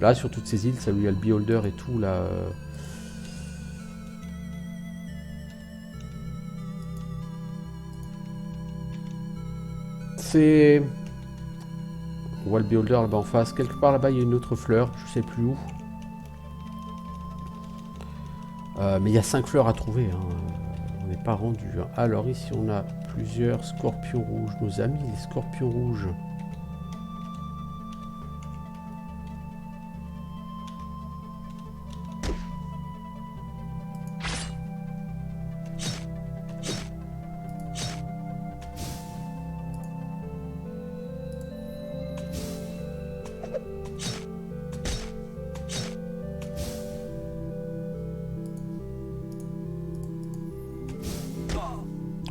Là sur toutes ces îles, ça lui a le beholder et tout là. C'est... On voit le beholder là-bas en face. Quelque part là-bas il y a une autre fleur, je sais plus où. Mais il y a 5 fleurs à trouver. Hein. On n'est pas rendu. Hein. Alors ici on a plusieurs scorpions rouges. Nos amis les scorpions rouges.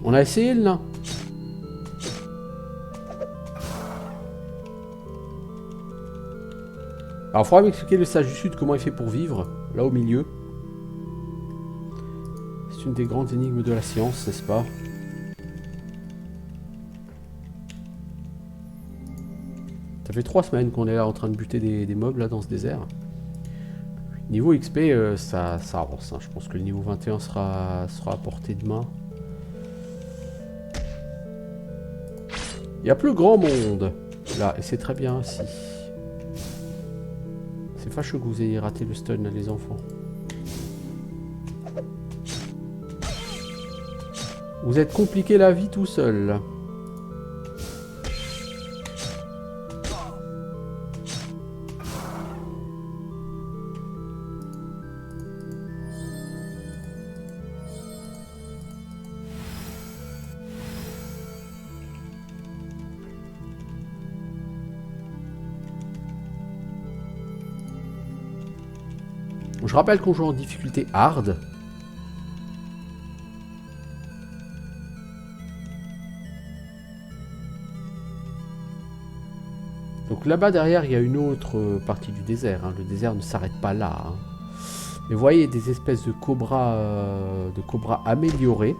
On a essayé le nain. Alors, il faudra m'expliquer le sage du sud, comment il fait pour vivre, là au milieu. C'est une des grandes énigmes de la science, n'est-ce pas? Ça fait 3 semaines qu'on est là en train de buter des mobs là dans ce désert. Niveau XP, ça avance. Hein. Je pense que le niveau 21 sera à portée de main. Il y a plus grand monde là, et c'est très bien ainsi. C'est fâcheux que vous ayez raté le stun là, les enfants. Vous êtes compliqué la vie tout seul. Je rappelle qu'on joue en difficulté hard. Donc là-bas derrière, il y a une autre partie du désert. Hein. Le désert ne s'arrête pas là. Hein. Mais vous voyez des espèces de cobras améliorés.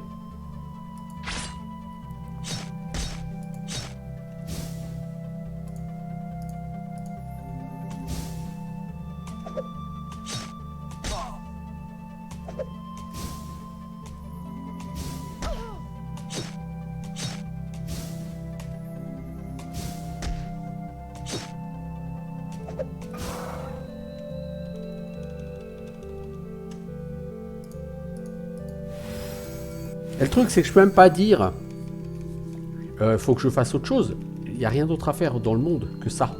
Et le truc, c'est que je peux même pas dire faut que je fasse autre chose. Il n'y a rien d'autre à faire dans le monde que ça.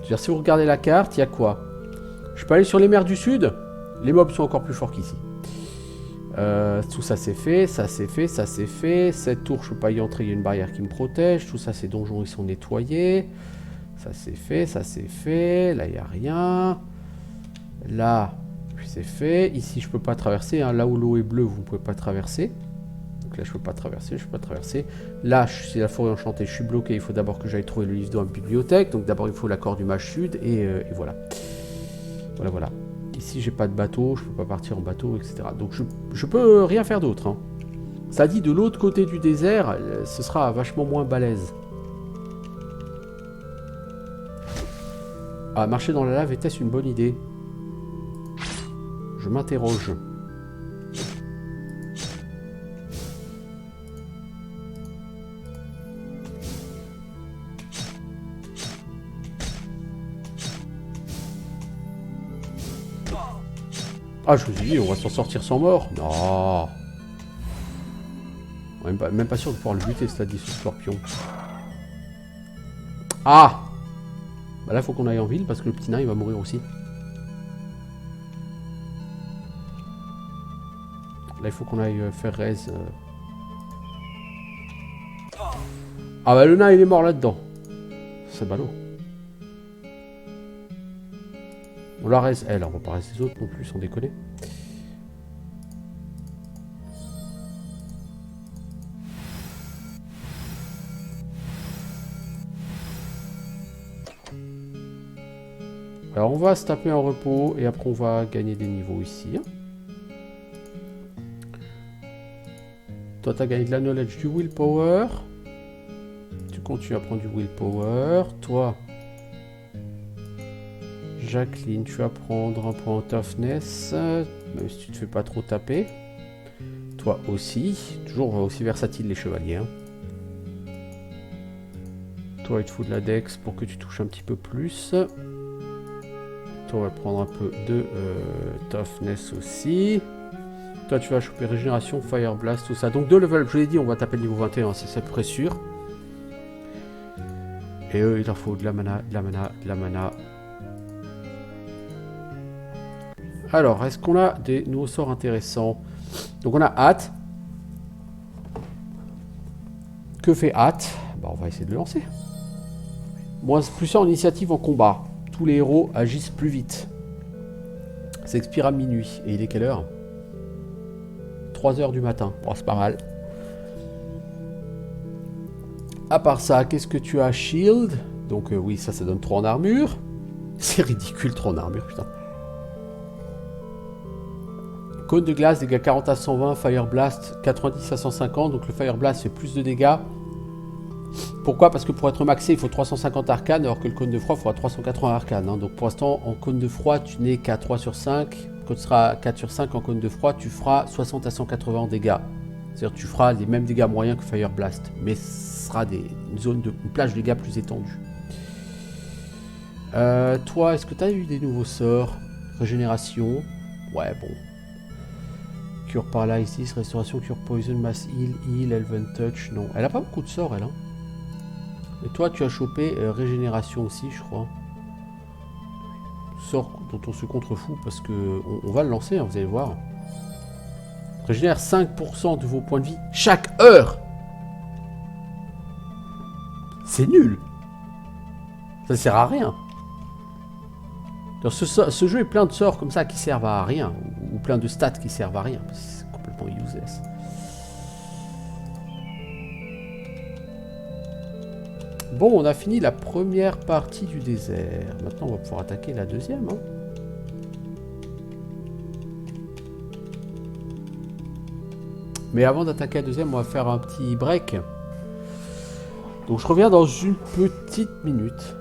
C'est-à-dire, si vous regardez la carte, il y a quoi? Je peux aller sur les mers du Sud. Les mobs sont encore plus forts qu'ici. Tout ça c'est fait, ça c'est fait, ça c'est fait. Cette tour, je peux pas y entrer, il y a une barrière qui me protège. Tout ça, ces donjons, ils sont nettoyés. Ça c'est fait, ça c'est fait. Là, il n'y a rien. Là, c'est fait. Ici, je peux pas traverser. Hein. Là où l'eau est bleue, vous ne pouvez pas traverser. Donc là, je peux pas traverser, je peux pas traverser. Là, c'est la forêt enchantée, je suis bloqué. Il faut d'abord que j'aille trouver le livre dans la bibliothèque. Donc d'abord, il faut l'accord du mage sud. Et voilà. Voilà. Ici, j'ai pas de bateau, je peux pas partir en bateau, etc. Donc je peux rien faire d'autre. Hein. Ça dit de l'autre côté du désert, ce sera vachement moins balèze. Ah, marcher dans la lave, était-ce une bonne idée? Je m'interroge. Ah, je me suis dit, on va s'en sortir sans mort. Non. Même pas sûr de pouvoir le buter, cela dit, ce scorpion. Ah! Bah là, faut qu'on aille en ville, parce que le petit nain, il va mourir aussi. Là, il faut qu'on aille faire raise. Ah bah, le nain, il est mort là-dedans. C'est ballot. On la raise elle, on va pas raise les autres non plus, sans déconner. Alors on va se taper en repos et après on va gagner des niveaux ici. Toi tu as gagné de la knowledge, du willpower. Tu continues à prendre du willpower. Toi, Jacqueline, tu vas prendre un point en toughness, même si tu te fais pas trop taper. Toi aussi, toujours aussi versatile les chevaliers. Hein. Toi, il te faut de la dex pour que tu touches un petit peu plus. Toi, on va prendre un peu de toughness aussi. Toi, tu vas choper régénération, fire blast, tout ça. Donc 2 level up, je l'ai dit, on va taper le niveau 21, c'est à peu près sûr. Et eux, il leur faut de la mana, de la mana, de la mana. Alors, est-ce qu'on a des nouveaux sorts intéressants? Donc on a hâte. Que fait hâte? Bah, on va essayer de le lancer. Plus en initiative en combat. Tous les héros agissent plus vite. Ça expire à minuit. Et il est quelle heure? 3 h du matin. Bon, c'est pas mal. À part ça, qu'est-ce que tu as? Shield. Donc oui, ça donne 3 en armure. C'est ridicule, 3 en armure, putain. Cône de glace, dégâts 40 à 120, Fire Blast 90 à 150, donc le Fire Blast fait plus de dégâts. Pourquoi? Parce que pour être maxé, il faut 350 arcanes, alors que le cône de froid, il faudra 380 arcanes. Hein. Donc pour l'instant, en cône de froid, tu n'es qu'à 3 sur 5. Quand tu seras 4 sur 5 en cône de froid, tu feras 60 à 180 en dégâts. C'est-à-dire que tu feras les mêmes dégâts moyens que Fire Blast, mais ce sera une plage de dégâts plus étendue. Toi, est-ce que tu as eu des nouveaux sorts? Régénération. Ouais, bon. Cure Paralysis, Restauration, Cure Poison, Mass Heal, Elven Touch. Non, elle a pas beaucoup de sorts, elle. Hein. Et toi, tu as chopé Régénération aussi, je crois. Sort dont on se contrefout parce que on va le lancer, hein, vous allez voir. Régénère 5% de vos points de vie chaque heure. C'est nul. Ça sert à rien. Ce jeu est plein de sorts comme ça qui servent à rien, ou plein de stats qui servent à rien. C'est complètement useless. Bon, on a fini la première partie du désert. Maintenant, on va pouvoir attaquer la deuxième. Hein. Mais avant d'attaquer la deuxième, on va faire un petit break. Donc je reviens dans une petite minute.